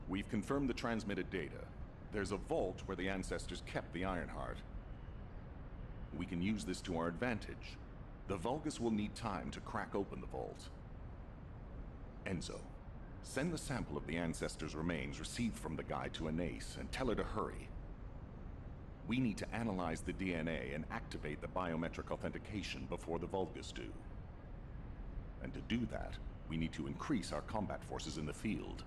We've confirmed the transmitted data. There's a vault where the ancestors kept the Ironheart. We can use this to our advantage. The Vulgus will need time to crack open the vault. Enzo, send the sample of the ancestors' remains received from the guide to Anais and tell her to hurry. We need to analyze the DNA and activate the biometric authentication before the Vulgus do. And to do that, we need to increase our combat forces in the field.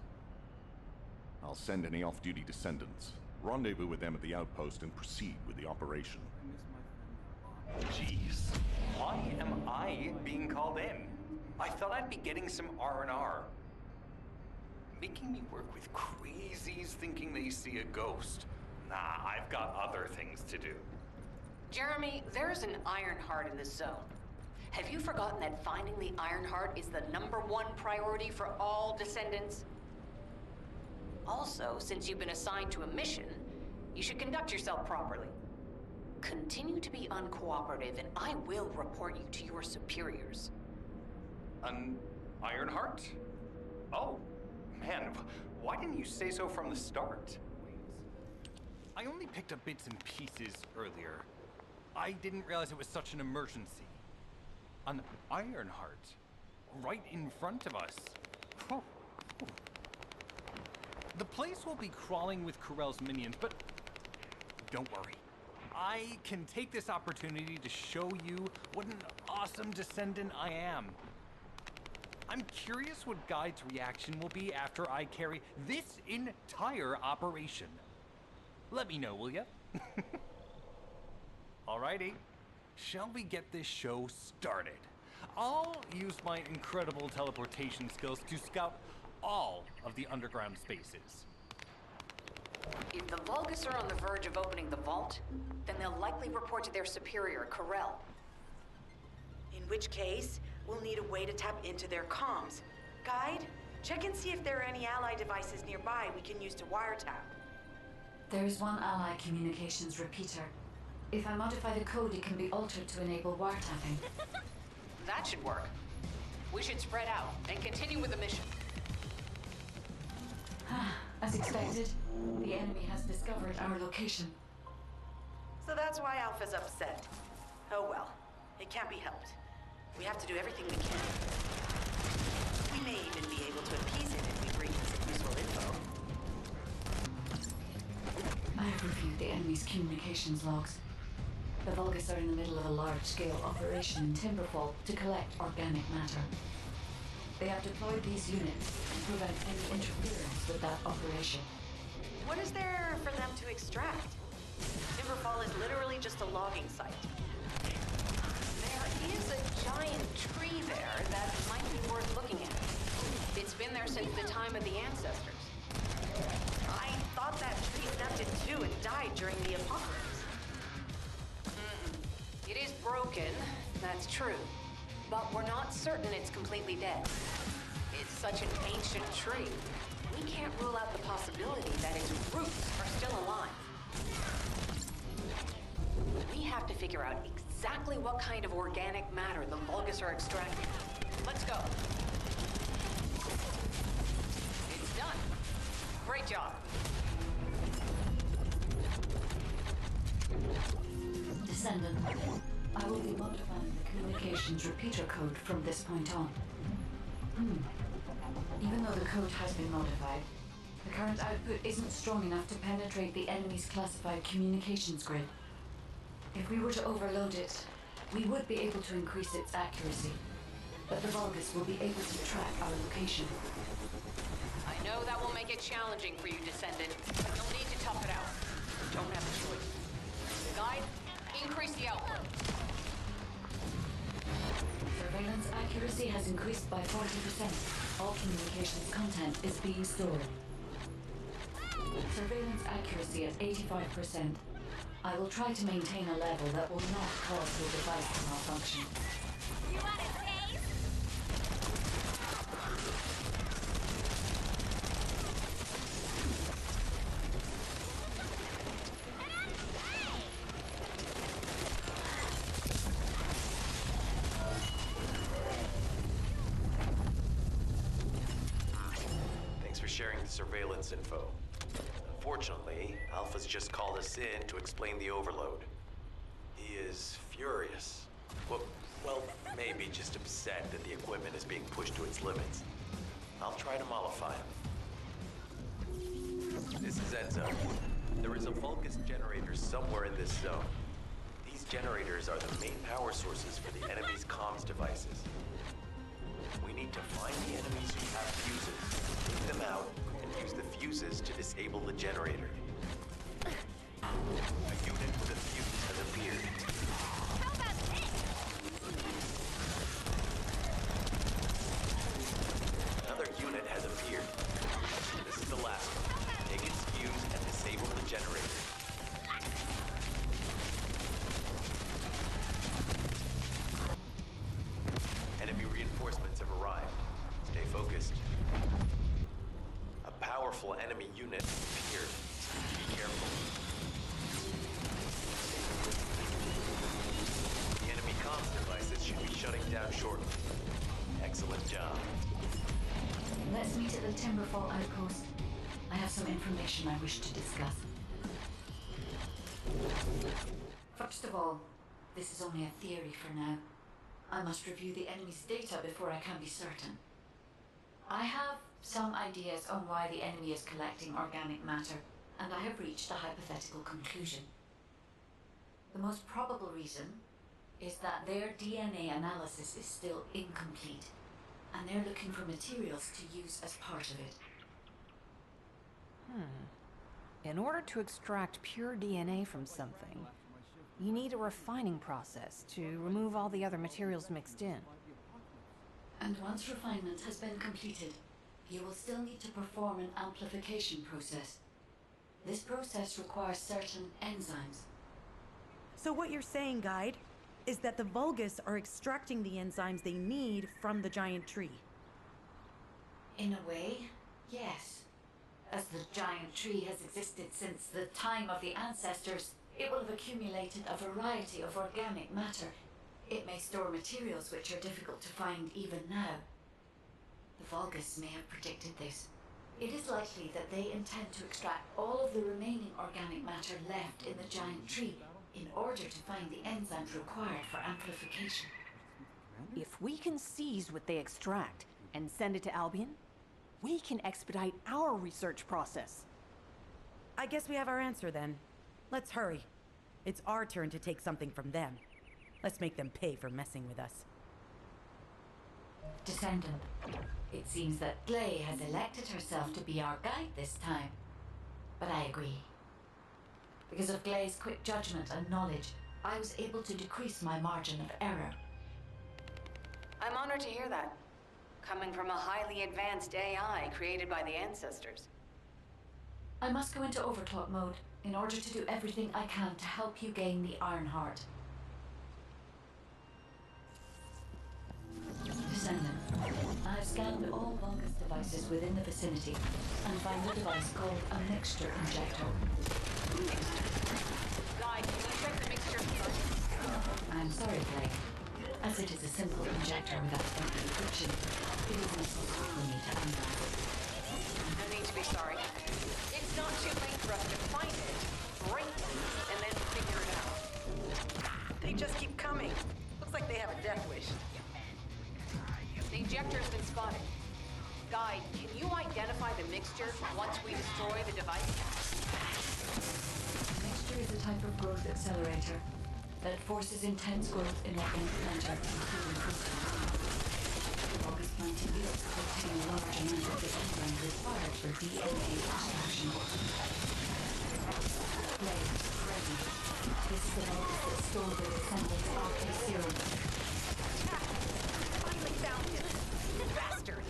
I'll send any off-duty descendants, rendezvous with them at the outpost, and proceed with the operation. Jeez, why am I being called in? I thought I'd be getting some R&R. Making me work with crazies thinking they see a ghost. Nah, I've got other things to do. Jeremy, there's an Ironheart in this zone. Have you forgotten that finding the Ironheart is the #1 priority for all descendants? Also, since you've been assigned to a mission, you should conduct yourself properly. Continue to be uncooperative, and I will report you to your superiors. An Ironheart? Oh, man, why didn't you say so from the start? I only picked up bits and pieces earlier. I didn't realize it was such an emergency. An Ironheart, right in front of us. Oh. The place will be crawling with Corell's minions, but don't worry. I can take this opportunity to show you what an awesome descendant I am. I'm curious what Guide's reaction will be after I carry this entire operation. Let me know, will ya? Alrighty, shall we get this show started? I'll use my incredible teleportation skills to scout all of the underground spaces. If the Vulgus are on the verge of opening the vault, then they'll likely report to their superior, Corell. In which case, we'll need a way to tap into their comms. Guide, check and see if there are any ally devices nearby we can use to wiretap. There is one ally communications repeater. If I modify the code, it can be altered to enable wiretapping. That should work. We should spread out and continue with the mission. As expected, the enemy has discovered our location. So that's why Alpha's upset. Oh well, it can't be helped. We have to do everything we can. We may even be able to appease it if we bring him some useful info. I have reviewed the enemy's communications logs. The Vulgus are in the middle of a large-scale operation in Timberfall to collect organic matter. They have deployed these units to prevent any interference with that operation. What is there for them to extract? Timberfall is literally just a logging site. There is a giant tree there that might be worth looking at. It's been there since the time of the ancestors. I thought that tree snapped in two and died during the apocalypse. It is broken, that's true. But we're not certain it's completely dead. It's such an ancient tree. We can't rule out the possibility that its roots are still alive. We have to figure out exactly what kind of organic matter the Vulgus are extracting. Let's go. It's done. Great job. Descendant, I will be modifying the communications repeater code from this point on. Even though the code has been modified, the current output isn't strong enough to penetrate the enemy's classified communications grid. If we were to overload it, we would be able to increase its accuracy, but the Vulgus will be able to track our location. I know that will make it challenging for you, Descendant, but you'll need to tough it out. You don't have a choice. Guide, increase the output. Surveillance accuracy has increased by 40%. All communications content is being stored. Surveillance accuracy at 85%. I will try to maintain a level that will not cause your device to malfunction. You want a taste? for sharing the surveillance info. Unfortunately, Alpha's just called us in to explain the overload. He is furious. Well, maybe just upset that the equipment is being pushed to its limits. I'll try to mollify him. This is Enzo. There is a Vulgus generator somewhere in this zone. These generators are the main power sources for the enemy's comms devices. We need to find the enemies who have fuses, take them out, and use the fuses to disable the generator. A unit with a fuse has appeared. How about this? Another unit has appeared. This is the last one. Take its fuse and disable the generator. Enemy reinforcements have arrived. Stay focused. A powerful enemy unit appeared. Be careful. The enemy comms devices should be shutting down shortly. Excellent job. Let's meet at the Timberfall outpost. I have some information I wish to discuss. First of all, this is only a theory for now. I must review the enemy's data before I can be certain. I have some ideas on why the enemy is collecting organic matter, and I have reached a hypothetical conclusion. The most probable reason is that their DNA analysis is still incomplete, and they're looking for materials to use as part of it. In order to extract pure DNA from something, you need a refining process to remove all the other materials mixed in. And once refinement has been completed, you will still need to perform an amplification process. This process requires certain enzymes. So what you're saying, Guide, is that the Vulgus are extracting the enzymes they need from the giant tree. In a way, yes. As the giant tree has existed since the time of the ancestors, it will have accumulated a variety of organic matter. It may store materials which are difficult to find even now. The Vulgus may have predicted this. It is likely that they intend to extract all of the remaining organic matter left in the giant tree in order to find the enzymes required for amplification. If we can seize what they extract and send it to Albion, we can expedite our research process. I guess we have our answer then. Let's hurry. It's our turn to take something from them. Let's make them pay for messing with us. Descendant, it seems that Glay has elected herself to be our guide this time. But I agree. Because of Glay's quick judgment and knowledge, I was able to decrease my margin of error. I'm honored to hear that. Coming from a highly advanced AI created by the ancestors. I must go into overclock mode in order to do everything I can to help you gain the Iron Heart. Descendant, I have scanned all Vulgus devices within the vicinity and find a device called a mixture injector. Guide, can you check the mixture first? I'm sorry, Clay. As it is a simple injector without any friction, it is necessary for me to analyze it. No need to be sorry. It's not too late for us to find it, break it, and then figure it out. They just keep coming. Looks like they have a death wish. The injector's been spotted. Guide, can you identify the mixture once we destroy the device? Mixture is a type of growth accelerator that forces intense growth in organic matter, including protein. Vulgus plant yields contain a large amount of the enzyme required for DNA extraction. Clay, ready. This is the Vulgus that stole the Descendant's RK serum. Finally found him! Bastard!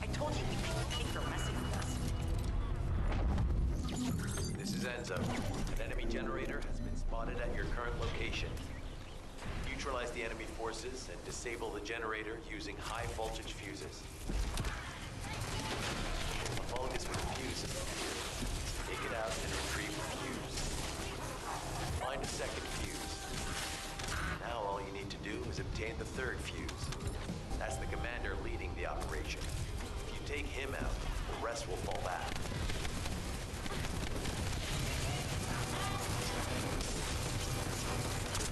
I told you we'd make pay for messing with us. This is Enzo. An enemy generator has been spotted at your current location. Neutralize the enemy forces and disable the generator using high voltage fuses. A Vulgus with a fuse is appeared. Take it out and retrieve the fuse. Find a second fuse. Now all you need to do is obtain the third fuse. That's the commander leading the operation. If you take him rest will fall back.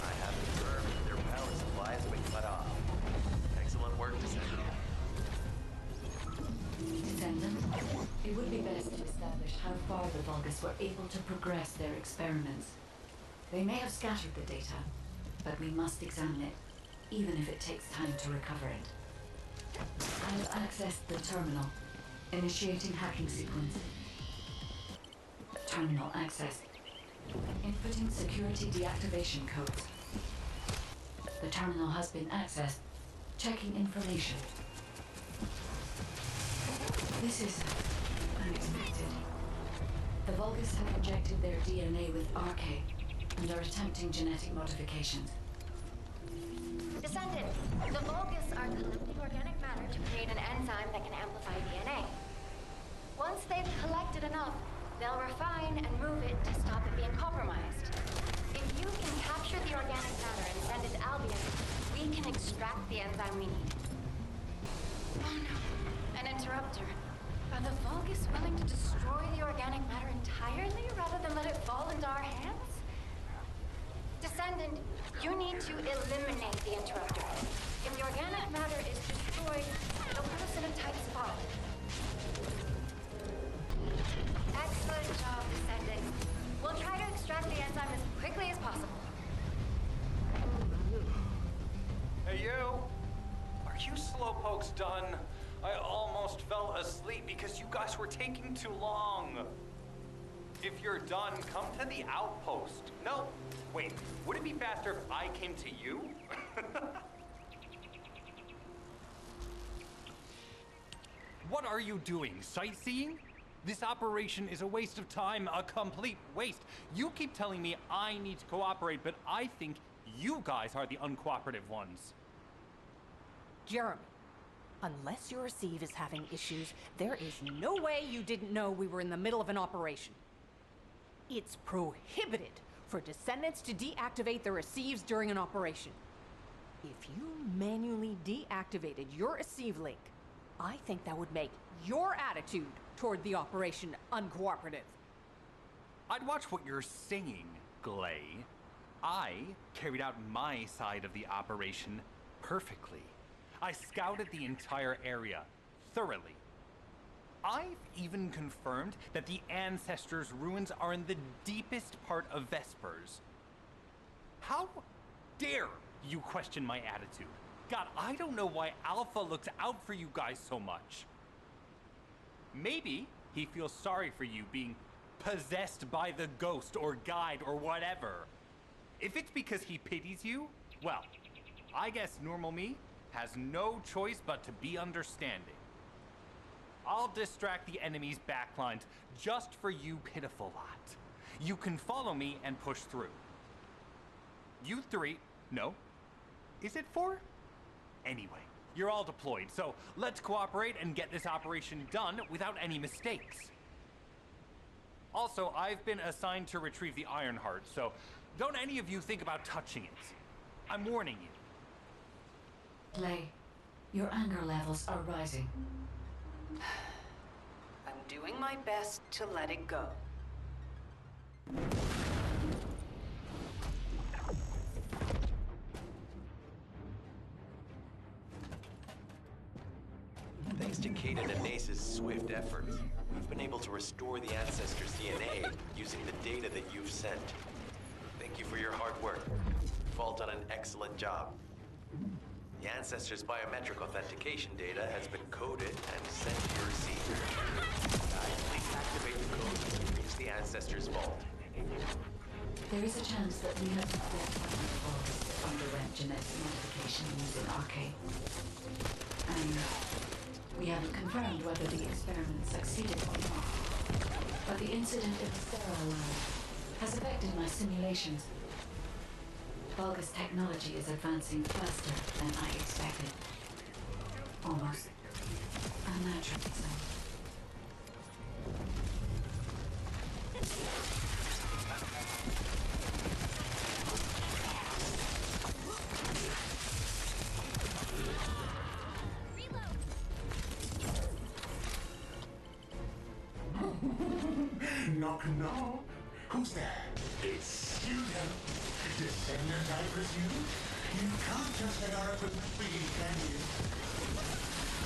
I have confirmed that their power supply has been cut off. Excellent work, Descendant. Descendant, it would be best to establish how far the Vulgus were able to progress their experiments. They may have scattered the data, but we must examine it, even if it takes time to recover it. I'll access the terminal, initiating hacking sequence. Terminal access. Inputting security deactivation codes. The terminal has been accessed. Checking information. This is unexpected. The Vulgus have injected their DNA with RK and are attempting genetic modifications. Descendant, the Vulgus are collecting organic matter to create an enzyme that can amplify DNA. Once they've collected enough, they'll refine and move it to stop it being compromised. If you can capture the organic matter and send it to Albion, we can extract the enzyme we need. Oh no, an interrupter. Are the Vulgus willing to destroy the organic matter entirely rather than let it fall into our hands? Descendant, you need to eliminate the interrupter. If the organic matter is destroyed, it'll put us in a tight spot. Excellent job, Descendant. We'll try to extract the enzyme as quickly as possible. Hey, you! Are you slowpokes done? I almost fell asleep because you guys were taking too long. If you're done, come to the outpost. No, wait, would it be faster if I came to you? What are you doing, sightseeing? This operation is a waste of time, a complete waste. You keep telling me I need to cooperate, but I think you guys are the uncooperative ones. Jeremy, unless your receive is having issues, there is no way you didn't know we were in the middle of an operation. It's prohibited for Descendants to deactivate their receives during an operation. If you manually deactivated your receive link, I think that would make your attitude toward the operation uncooperative. I'd watch what you're saying, Glay. I carried out my side of the operation perfectly. I scouted the entire area thoroughly. I've even confirmed that the Ancestors' ruins are in the deepest part of Vespers. How dare you question my attitude? God, I don't know why Alpha looks out for you guys so much. Maybe he feels sorry for you being possessed by the ghost or guide or whatever. If it's because he pities you, well, I guess normal me has no choice but to be understanding. I'll distract the enemy's backlines just for you pitiful lot. You can follow me and push through. You three, no. Is it four? Anyway, you're all deployed, so let's cooperate and get this operation done without any mistakes. Also, I've been assigned to retrieve the Ironheart, so don't any of you think about touching it. I'm warning you. Glay, your anger levels are rising. I'm doing my best to let it go. Thanks to Caden and Nace's swift efforts, we've been able to restore the Ancestors' DNA using the data that you've sent. Thank you for your hard work. You've all done an excellent job. The Ancestors' biometric authentication data has been coded and sent to your receiver. Guys, please activate the code to reach the Ancestors' vault. There is a chance that we have support that underwent genetic modification using RK. And we haven't confirmed whether the experiment succeeded or not. But the incident in the sterile lab has affected my simulations. Vulgus technology is advancing faster than I expected. Almost unnaturally so. Knock, knock. Who's there? It's you, Descendant, I presume? You can't just let our equipment be, can you?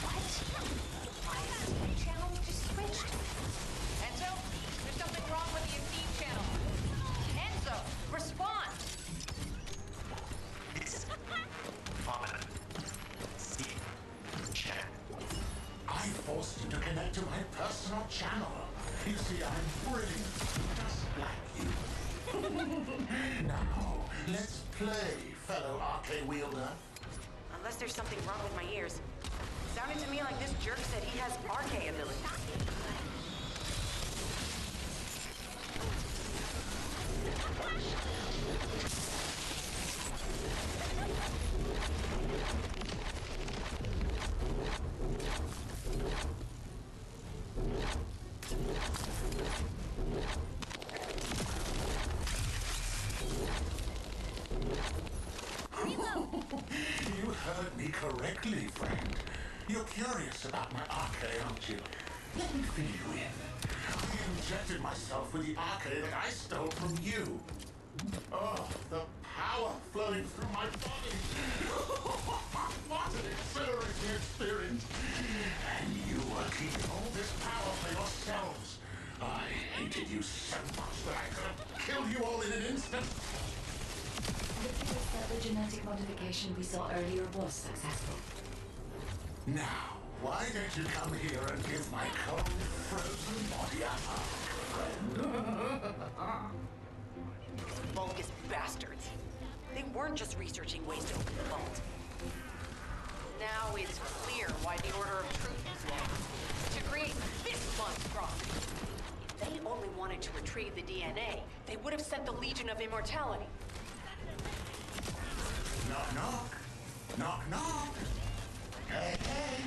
What? My feed channel just switched. Enzo, there's something wrong with the feed channel. Enzo, respond! It's Father. See, check. I forced you to connect to my personal channel. You see, I'm brilliant, just like you. Now, let's play, fellow arcade wielder. Unless there's something wrong with my ears. Sounded to me like this jerk said he has arcade abilities. You heard me correctly, friend. You're curious about my arcade, aren't you? Let me fill you in. I injected myself with the arcade that I stole from you. Oh, the power flowing through my body. What an exhilarating experience. And you are keeping all this power for yourselves. I hated you so much that I could have killed you all in an instant. It appears that the genetic modification we saw earlier was successful. Now, why don't you come here and give my cold, frozen body a hug, friend? Vulgus bastards. They weren't just researching ways to open the vault. Now it's clear why the Order of Truth was lost. To create this monstrosity. If they only wanted to retrieve the DNA, they would have sent the Legion of Immortality. Knock, knock. Knock, knock. Hey, hey.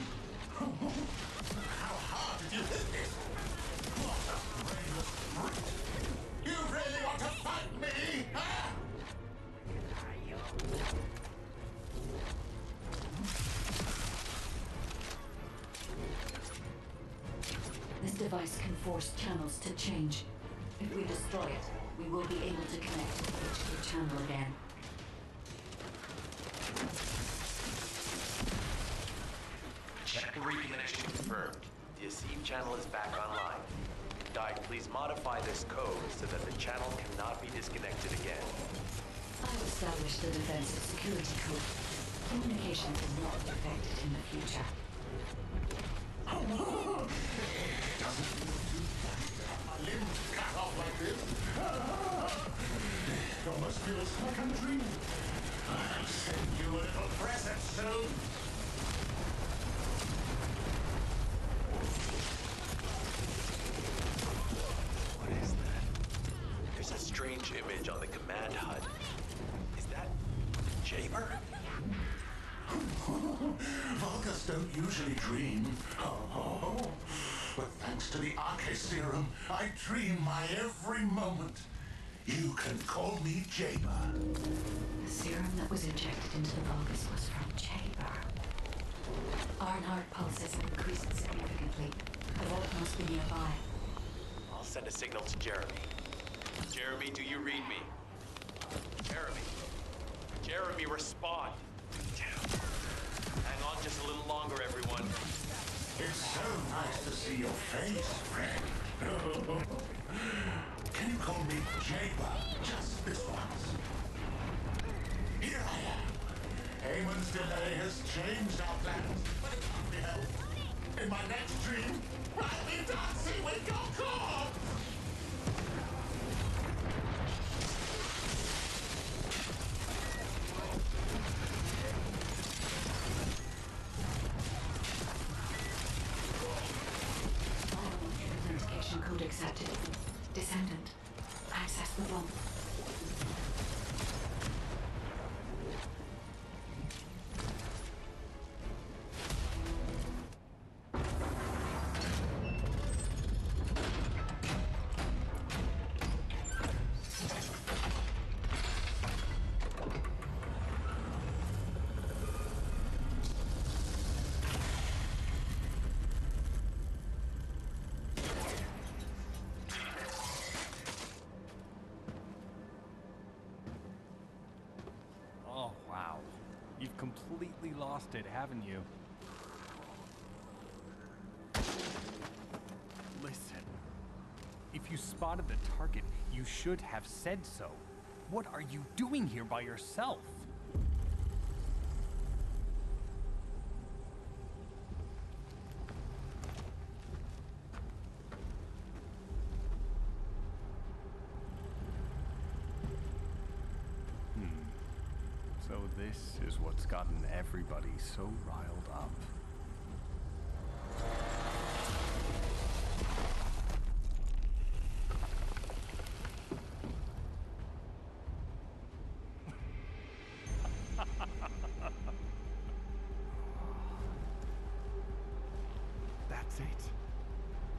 How hard did you hit this? What a brainless brute. You really want to fight me, huh? This device can force channels to change. If we destroy it, we will be able to connect to the HQ channel again. Check reconnection confirmed. The Asif channel is back online. Guide, please modify this code so that the channel cannot be disconnected again. I've established the defensive security code. Communication will not be affected in the future. It doesn't feel too bad to have my limbs cut off like this. It almost feels like I'm dreaming. I'll send you a little present soon. What is that? There's a strange image on the command HUD. Is that Jaber? Vulgus don't usually dream. Oh, but thanks to the Arche Serum, I dream my every moment. You can call me Jaber. The serum that was injected into the Vulgus was from Jaber. Our heart pulses have increased significantly. The vault must be nearby. I'll send a signal to Jeremy. Jeremy, do you read me? Jeremy. Jeremy, respond. Damn. Hang on just a little longer, everyone. It's so nice to see your face, friend. Can you call me Jaber just this once? Here I am. Eamon's delay has changed our plans, but it can't be helped. In my next dream, I'll be dancing with your corpse! Authentication code accepted. Descendant. Access the vault. completely lost it, haven't you? Listen, if you spotted the target, you should have said so. What are you doing here by yourself? So this is what's gotten everybody so riled up. That's it.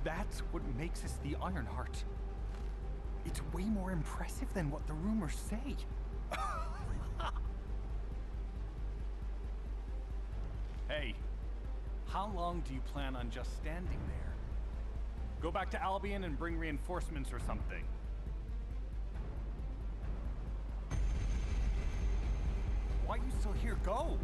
That's what makes us the Ironheart. It's way more impressive than what the rumors say. Hey, how long do you plan on just standing there? Go back to Albion and bring reinforcements or something. Why are you still here? Go!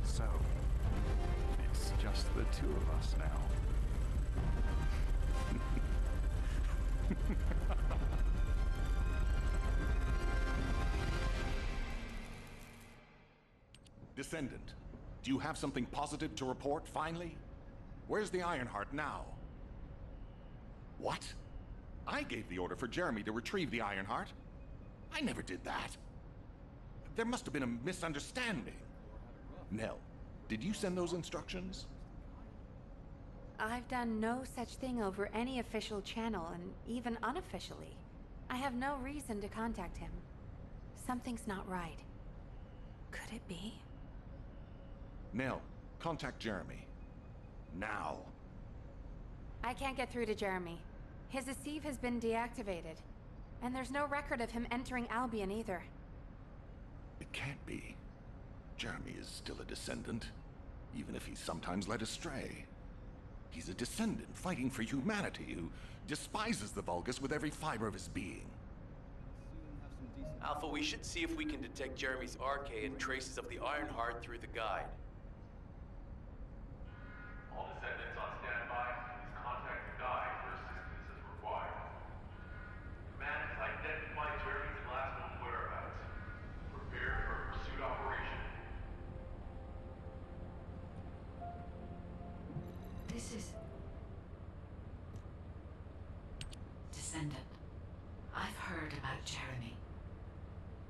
So, it's just the two of us now. Descendant, do you have something positive to report, finally? Where's the Ironheart now? What? I gave the order for Jeremy to retrieve the Ironheart. I never did that. There must have been a misunderstanding. Nell, did you send those instructions? I've done no such thing over any official channel, and even unofficially. I have no reason to contact him. Something's not right. Could it be? Nell, contact Jeremy. Now. I can't get through to Jeremy. His Deceive has been deactivated. And there's no record of him entering Albion either. It can't be. Jeremy is still a Descendant, even if he's sometimes led astray. He's a Descendant fighting for humanity who despises the Vulgus with every fiber of his being. Alpha, we should see if we can detect Jeremy's RK and traces of the Ironheart through the guide. All Descendants on standby. Please contact the guide for assistance as required. Command has identified Jeremy's last known whereabouts. Prepare for a pursuit operation. This is... Descendant. I've heard about Jeremy.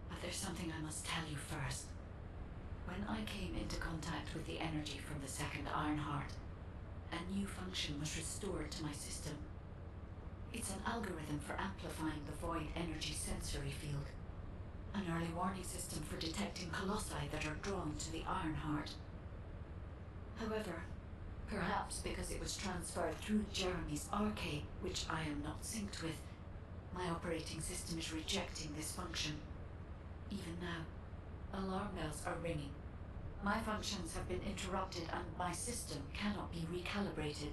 But there's something I must tell you first. When I came into contact with the energy from the second Ironheart, a new function was restored to my system. It's an algorithm for amplifying the void energy sensory field. An early warning system for detecting colossi that are drawn to the Ironheart. However, perhaps because it was transferred through Jeremy's RK, which I am not synced with, my operating system is rejecting this function. Even now, alarm bells are ringing. My functions have been interrupted and my system cannot be recalibrated.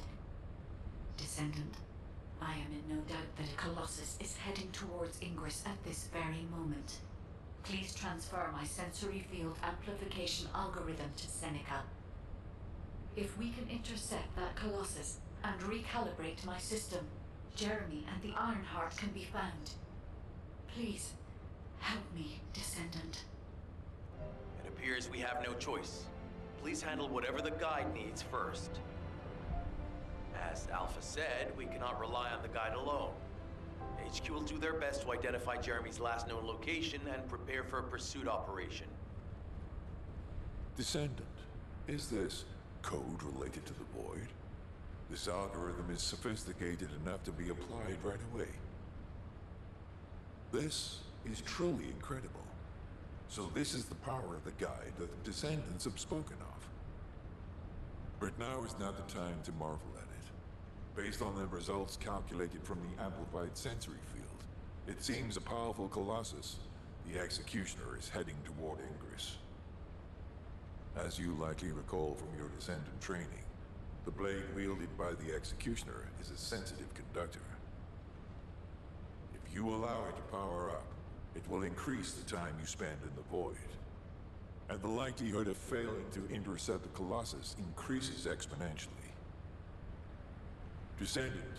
Descendant, I am in no doubt that a Colossus is heading towards Ingress at this very moment. Please transfer my sensory field amplification algorithm to Seneca. If we can intercept that Colossus and recalibrate my system, Jeremy and the Ironheart can be found. Please, help me, Descendant. It appears we have no choice. Please handle whatever the guide needs first. As Alpha said, we cannot rely on the guide alone. HQ will do their best to identify Jeremy's last known location and prepare for a pursuit operation. Descendant, is this code related to the Void? This algorithm is sophisticated enough to be applied right away. This is truly incredible. So this is the power of the guide that the Descendants have spoken of. But now is not the time to marvel at it. Based on the results calculated from the amplified sensory field, it seems a powerful Colossus, the Executioner, is heading toward Ingress. As you likely recall from your Descendant training, the blade wielded by the Executioner is a sensitive conductor. If you allow it to power up, it will increase the time you spend in the void. And the likelihood of failing to intercept the Colossus increases exponentially. Descendant,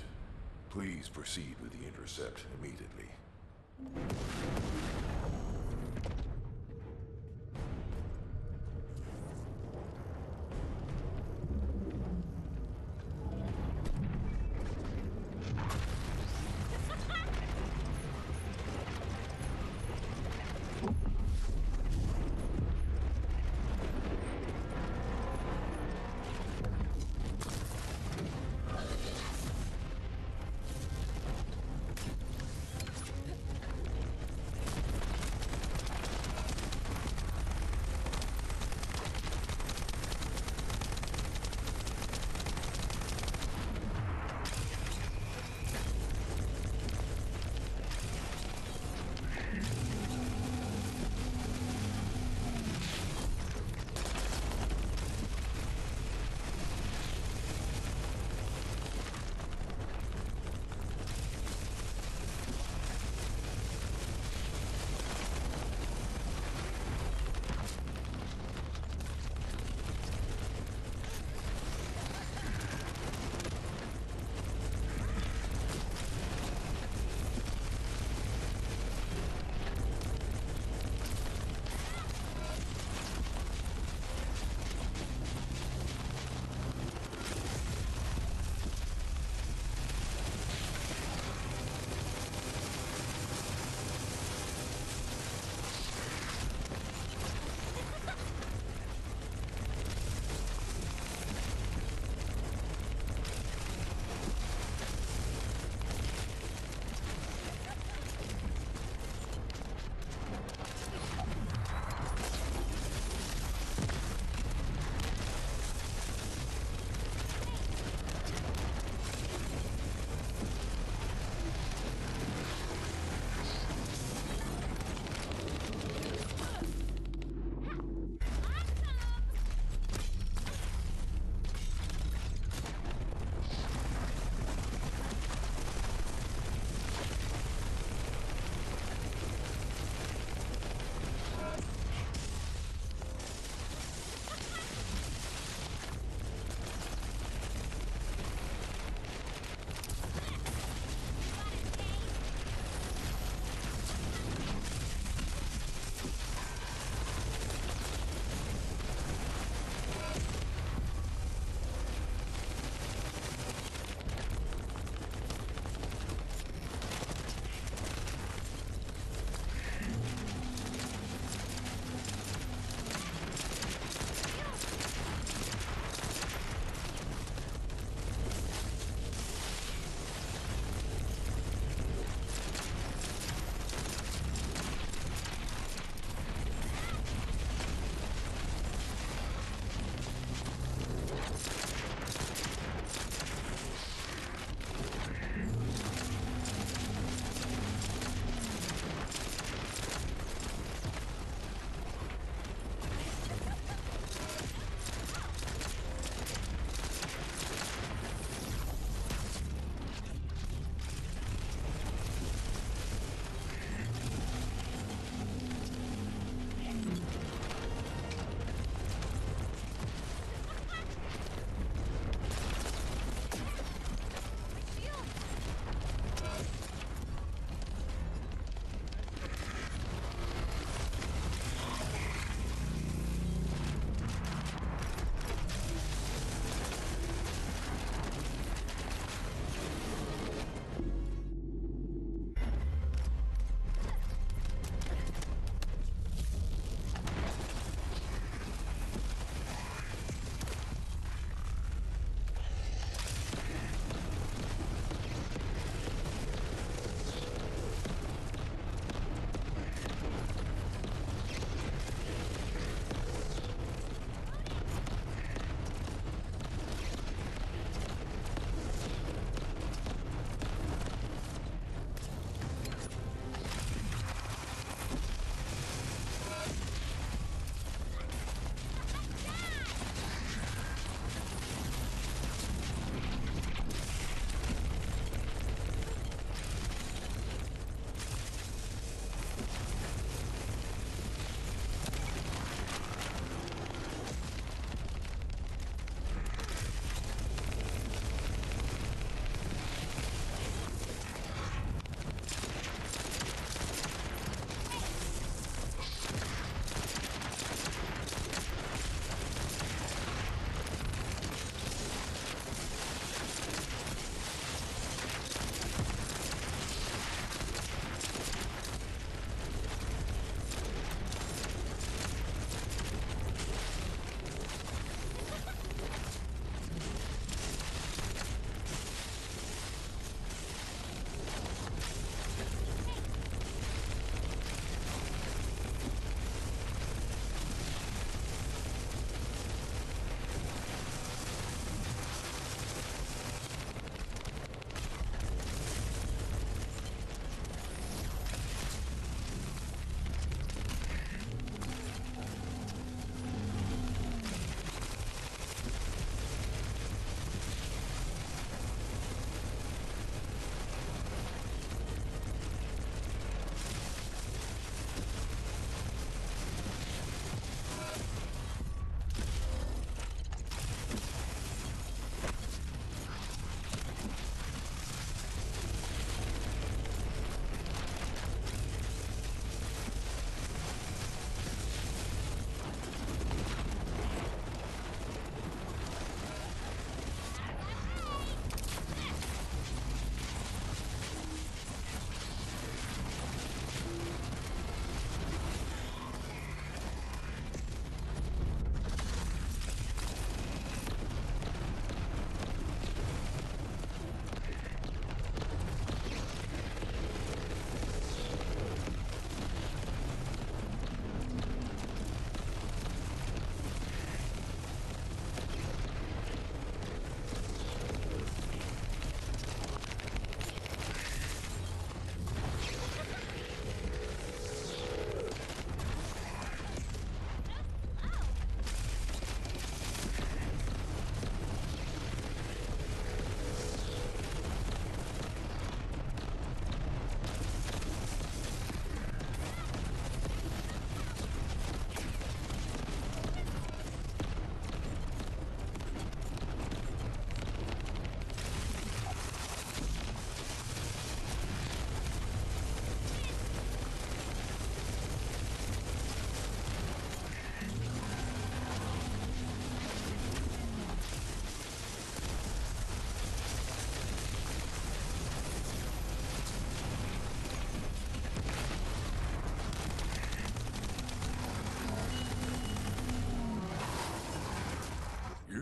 please proceed with the intercept immediately.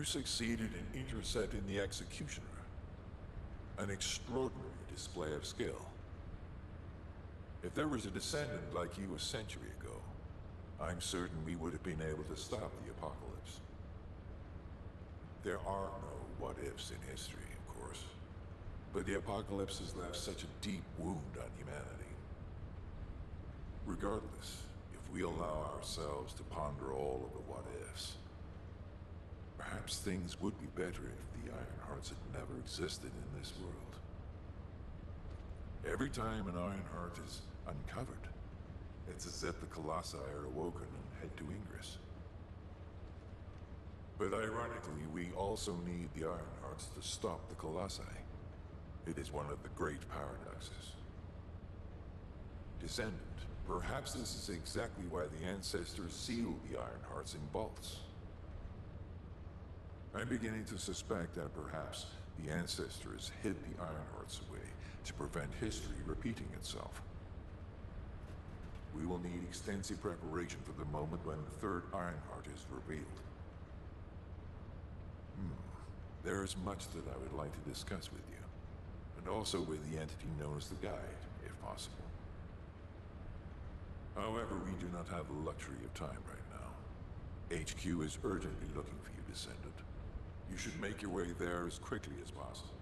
You succeeded in intercepting the Executioner. An extraordinary display of skill. If there was a descendant like you a century ago, I'm certain we would have been able to stop the apocalypse. There are no what-ifs in history, of course. But the apocalypse has left such a deep wound on humanity. Regardless, if we allow ourselves to ponder all of the what-ifs, perhaps things would be better if the Ironhearts had never existed in this world. Every time an Ironheart is uncovered, it's as if the Colossi are awoken and head to Ingress. But ironically, we also need the Ironhearts to stop the Colossi. It is one of the great paradoxes. Descendant, perhaps this is exactly why the ancestors sealed the Ironhearts in vaults. I'm beginning to suspect that perhaps the ancestors hid the Ironhearts away to prevent history repeating itself. We will need extensive preparation for the moment when the third Ironheart is revealed. There is much that I would like to discuss with you, and also with the entity known as the Guide, if possible. However, we do not have the luxury of time right now. HQ is urgently looking for you, Descendant. You should make your way there as quickly as possible.